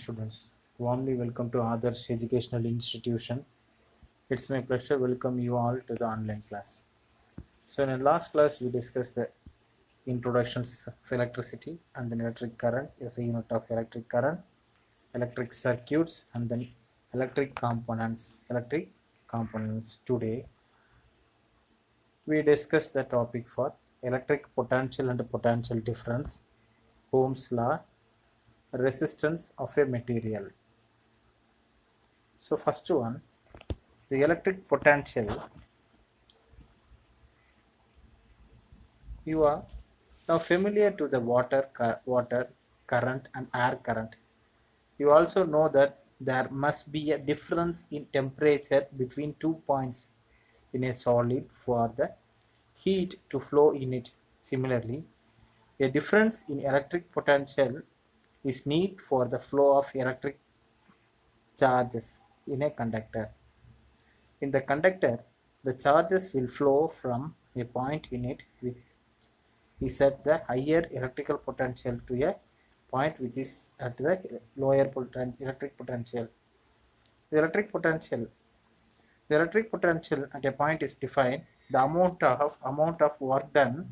students, warmly welcome to Adarsh Educational Institution. It's my pleasure to welcome you all to the online class. So in the last class we discussed the introductions of electricity and then electric current as a unit of electric current, electric circuits and then electric components. Today we discuss the topic for electric potential and potential difference, Ohm's law, resistance of a material. So first one, the electric potential. You are now familiar to the water current and air current. You also know that there must be a difference in temperature between 2 points in a solid for the heat to flow in it. Similarly, a difference in electric potential is needed for the flow of electric charges in a conductor. In the conductor, the charges will flow from a point in it which is at the higher electrical potential to a point which is at the lower electric potential. The electric potential. The electric potential at a point is defined the amount of work done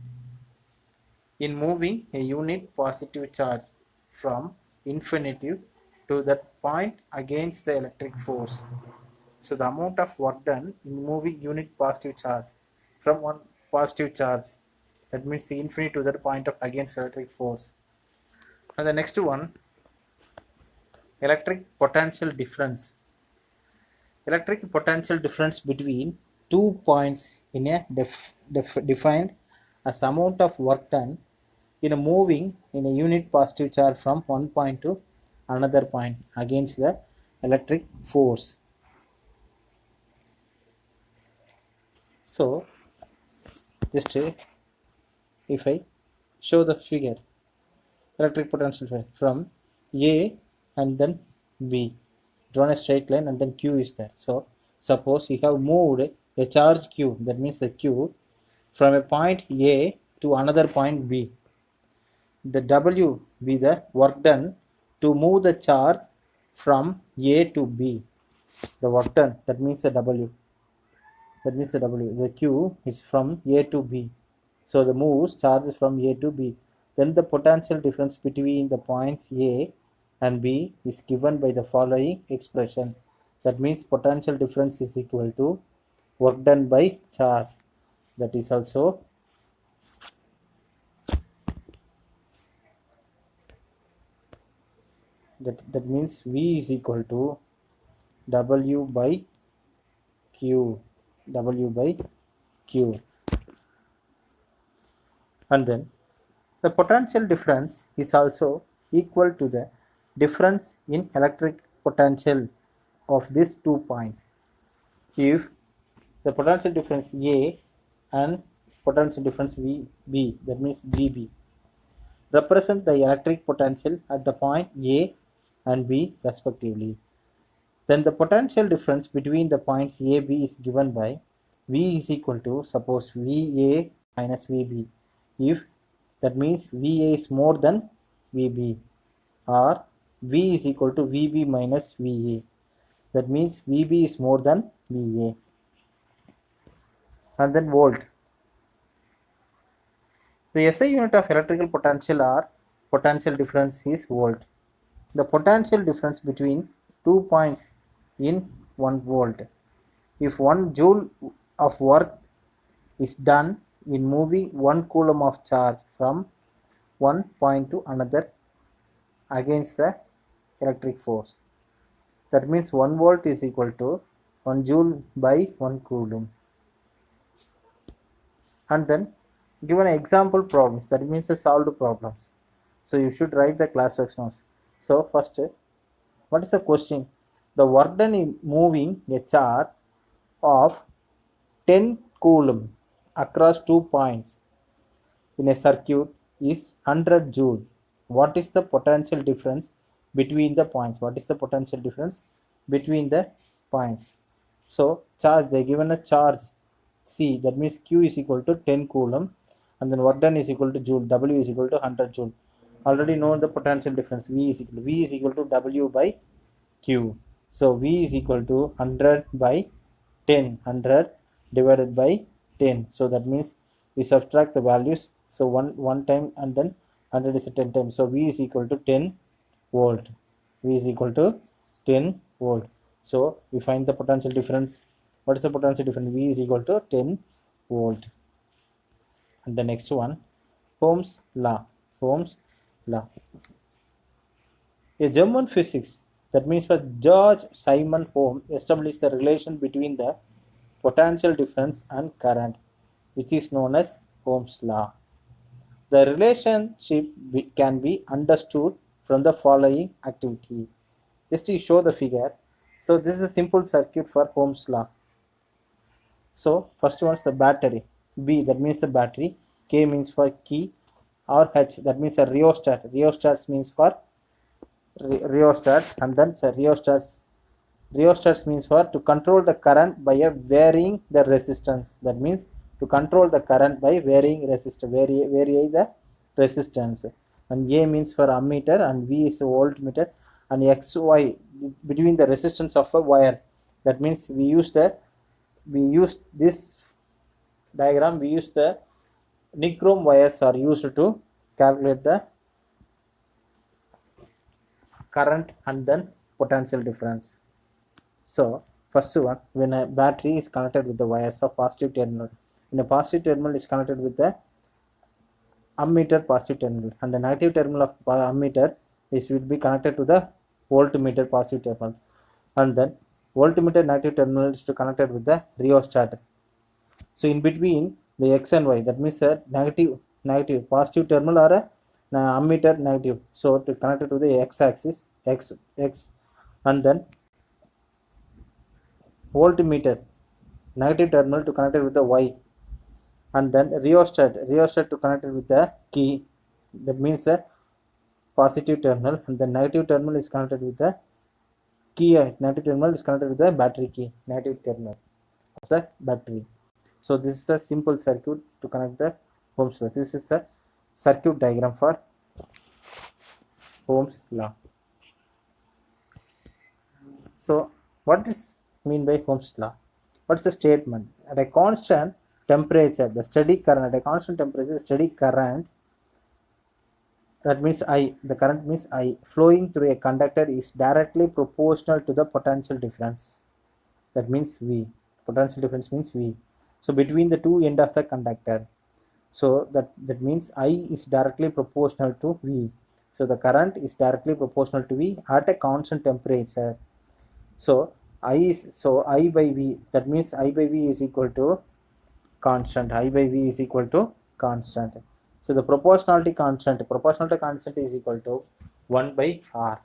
in moving a unit positive charge from infinity to that point against the electric force. So the amount of work done in moving unit positive charge from one positive charge, that means the infinity to that point of against electric force. And the next one, electric potential difference. Electric potential difference between 2 points in a defined as amount of work done in a moving in a unit positive charge from one point to another point against the electric force. So just if I show the figure, electric potential from A and then B, drawn a straight line and then Q is there. So suppose you have moved a charge Q, that means the Q, from a point A to another point B. The W be the work done to move the charge from A to B. The work done, that means the W. That means the W. The Q is from A to B. So the moves charges from A to B. Then the potential difference between the points A and B is given by the following expression. That means potential difference is equal to work done by charge. That is also that means V is equal to W by Q. W by Q. And then the potential difference is also equal to the difference in electric potential of these 2 points. If the potential difference A and potential difference B, that means VB, represent the electric potential at the point A and B respectively, then the potential difference between the points A, B is given by V is equal to, suppose VA minus VB. If that means VA is more than VB, or V is equal to VB minus VA. That means VB is more than VA. And then volt. The SI unit of electrical potential or potential difference is volt. The potential difference between 2 points in 1 volt. If 1 joule of work is done in moving 1 coulomb of charge from one point to another against the electric force, that means 1 volt is equal to 1 joule by 1 coulomb. And then given example problems, that means the solved problems. So you should write the class work notes. So first, what is the question? The work done in moving a charge of 10 coulomb across 2 points in a circuit is 100 joule. What is the potential difference between the points? What is the potential difference between the points? So charge, they given a charge C, that means Q is equal to 10 coulomb, and then work done is equal to joule, W is equal to 100 joule. already know the potential difference. V is equal to W by Q. So V is equal to 100 by 10, 100 divided by 10. So that means we subtract the values. So one time and then 100 is 10 times. So V is equal to 10 volt. V is equal to 10 volt. So we find the potential difference. What is the potential difference? V is equal to 10 volt. And the next one, Ohm's law. Ohm's law. A German physics, that means for George Simon Ohm, established the relation between the potential difference and current, which is known as Ohm's law. The relationship can be understood from the following activity. Just to show the figure. So this is a simple circuit for Ohm's law. So first one is the battery. B, that means the battery. K means for key. Or H, that means a rheostat. Rheostats means for rheostats, and then rheostats means for to control the current by a varying the resistance. That means to control the current by varying resistance, vary the resistance. And A means for ammeter, and V is voltmeter, and XY between the resistance of a wire. That means we use this diagram, we use the nichrome wires are used to calculate the current and then potential difference. So first one, when a battery is connected with the wires of positive terminal, in a positive terminal is connected with the ammeter positive terminal, and the negative terminal of ammeter is will be connected to the voltmeter positive terminal, and then voltmeter negative terminal is to connected with the rheostat. So in between the X and Y, that means a negative positive terminal or a ammeter negative. So to connect it to the X axis, X, and then voltmeter negative terminal to connect it with the Y, and then rheostat to connect it with the key. That means a positive terminal, and the negative terminal is connected with the key. Negative terminal is connected with the battery key, negative terminal of the battery. So this is the simple circuit to connect the Ohm's law. This is the circuit diagram for Ohm's law. So what is mean by Ohm's law? What's the statement? At a constant temperature, the steady current, at a constant temperature, steady current, that means I, the current means I, flowing through a conductor is directly proportional to the potential difference. That means V. Potential difference means V. So between the two end of the conductor. So that means I is directly proportional to V. So the current is directly proportional to V at a constant temperature. So I by V, that means I by V is equal to constant. I by V is equal to constant. So the proportionality constant is equal to 1 by R.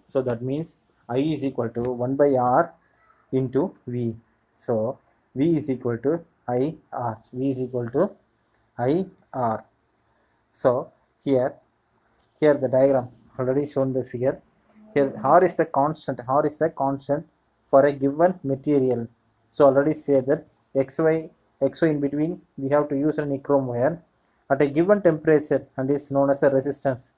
So that means I is equal to 1 by R into V. So V is equal to IR. V is equal to IR. So here the diagram already shown the figure. Here R is the constant. R is the constant for a given material. So already say that XY in between we have to use a nichrome wire at a given temperature, and is known as a resistance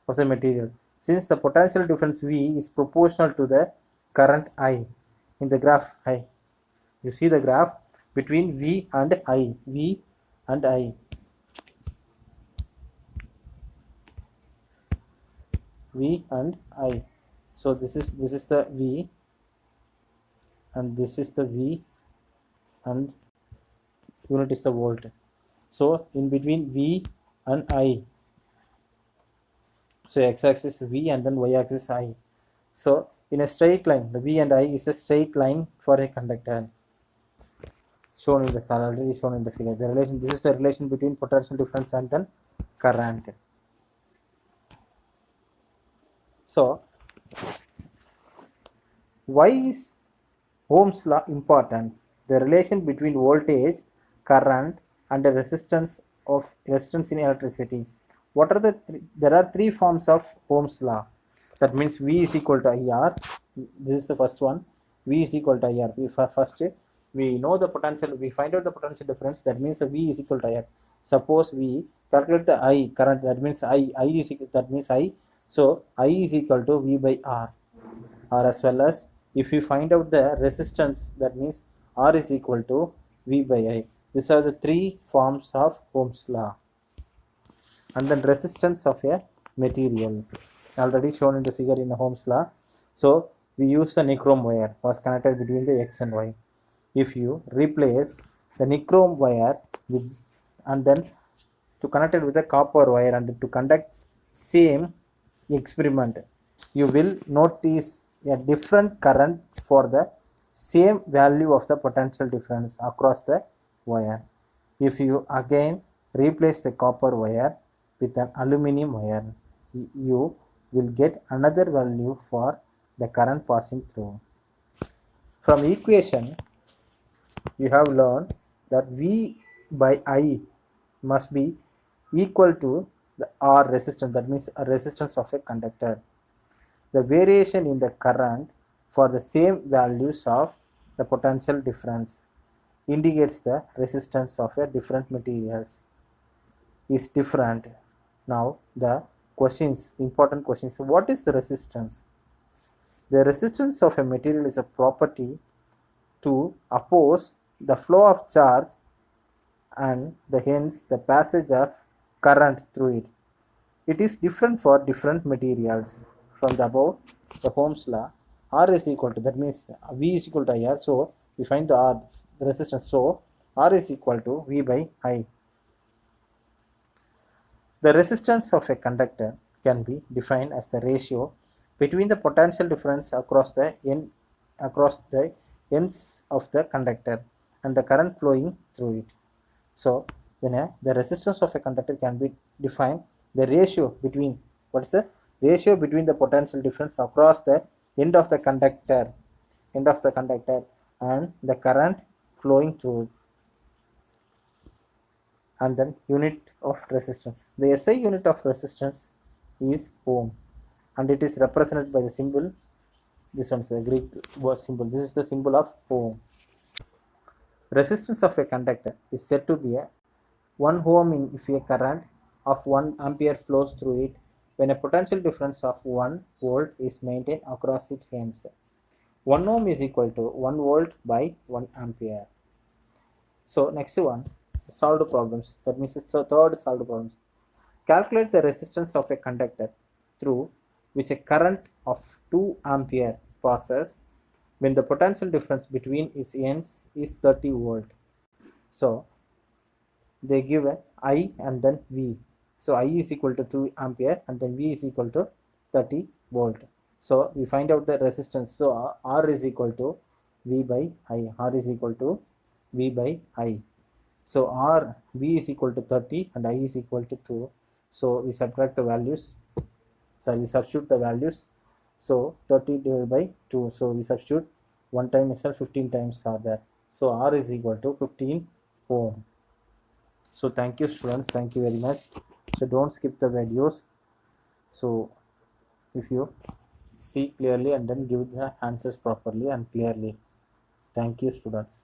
of the material. Since the potential difference V is proportional to the current I in the graph I. You see the graph between V and I. V and I. V and I. So this is the V, and this is the V, and unit is the volt. So in between V and I, so x-axis V and then y-axis I. So in a straight line, the V and I is a straight line for a conductor. Shown in the already shown in the figure. The relation. This is the relation between potential difference and then current. So why is Ohm's law important? The relation between voltage, current, and the resistance in electricity. What are there are three forms of Ohm's law. That means V is equal to IR. This is the first one. V is equal to IR. First we know the potential. We find out the potential difference. That means V is equal to IR. Suppose we calculate the I current, that means I is equal, that means I. So I is equal to V by R, or as well as if you find out the resistance, that means R is equal to V by I. These are the three forms of Ohm's law. And then resistance of a material already shown in the figure in Ohm's law. So we use the nichrome wire was connected between the X and Y. If you replace the nichrome wire with, and then to connect it with a copper wire and to conduct same experiment, you will notice a different current for the same value of the potential difference across the wire. If you again replace the copper wire with an aluminum wire, you will get another value for the current passing through. From equation, you have learned that V by I must be equal to the R resistance, that means a resistance of a conductor. The variation in the current for the same values of the potential difference indicates the resistance of a different materials is different. Now the questions, important questions, what is the resistance? The resistance of a material is a property to oppose the flow of charge and hence the passage of current through it. It is different for different materials. From the above, the Ohm's law, R is equal to, that means V is equal to IR. So we find the R, the resistance. So R is equal to V by I. The resistance of a conductor can be defined as the ratio between the potential difference across the ends of the conductor and the current flowing through it. So when the resistance of a conductor can be defined the ratio between, what is the ratio between the potential difference across the end of the conductor and the current flowing through it. And then unit of resistance, the SI unit of resistance is ohm, and it is represented by the symbol, this one is the Greek word symbol, this is the symbol of ohm. Resistance of a conductor is said to be a 1 ohm if a current of 1 ampere flows through it when a potential difference of 1 volt is maintained across its ends. 1 ohm is equal to 1 volt by 1 ampere. So next one, solved problems. That means it's the third solved problems. Calculate the resistance of a conductor through which a current of 2 ampere passes when the potential difference between its ends is 30 volt. So they give a I and then V. So I is equal to 2 ampere and then V is equal to 30 volt. So we find out the resistance. So R is equal to V by I. R is equal to V by I. So R, V is equal to 30 and I is equal to 2. So we subtract the values. So we substitute the values. So 30 divided by 2. So we substitute 1 time itself, 15 times are there. So R is equal to 15 ohm. So thank you students, thank you very much. So don't skip the videos. So if you see clearly and then give the answers properly and clearly. Thank you students.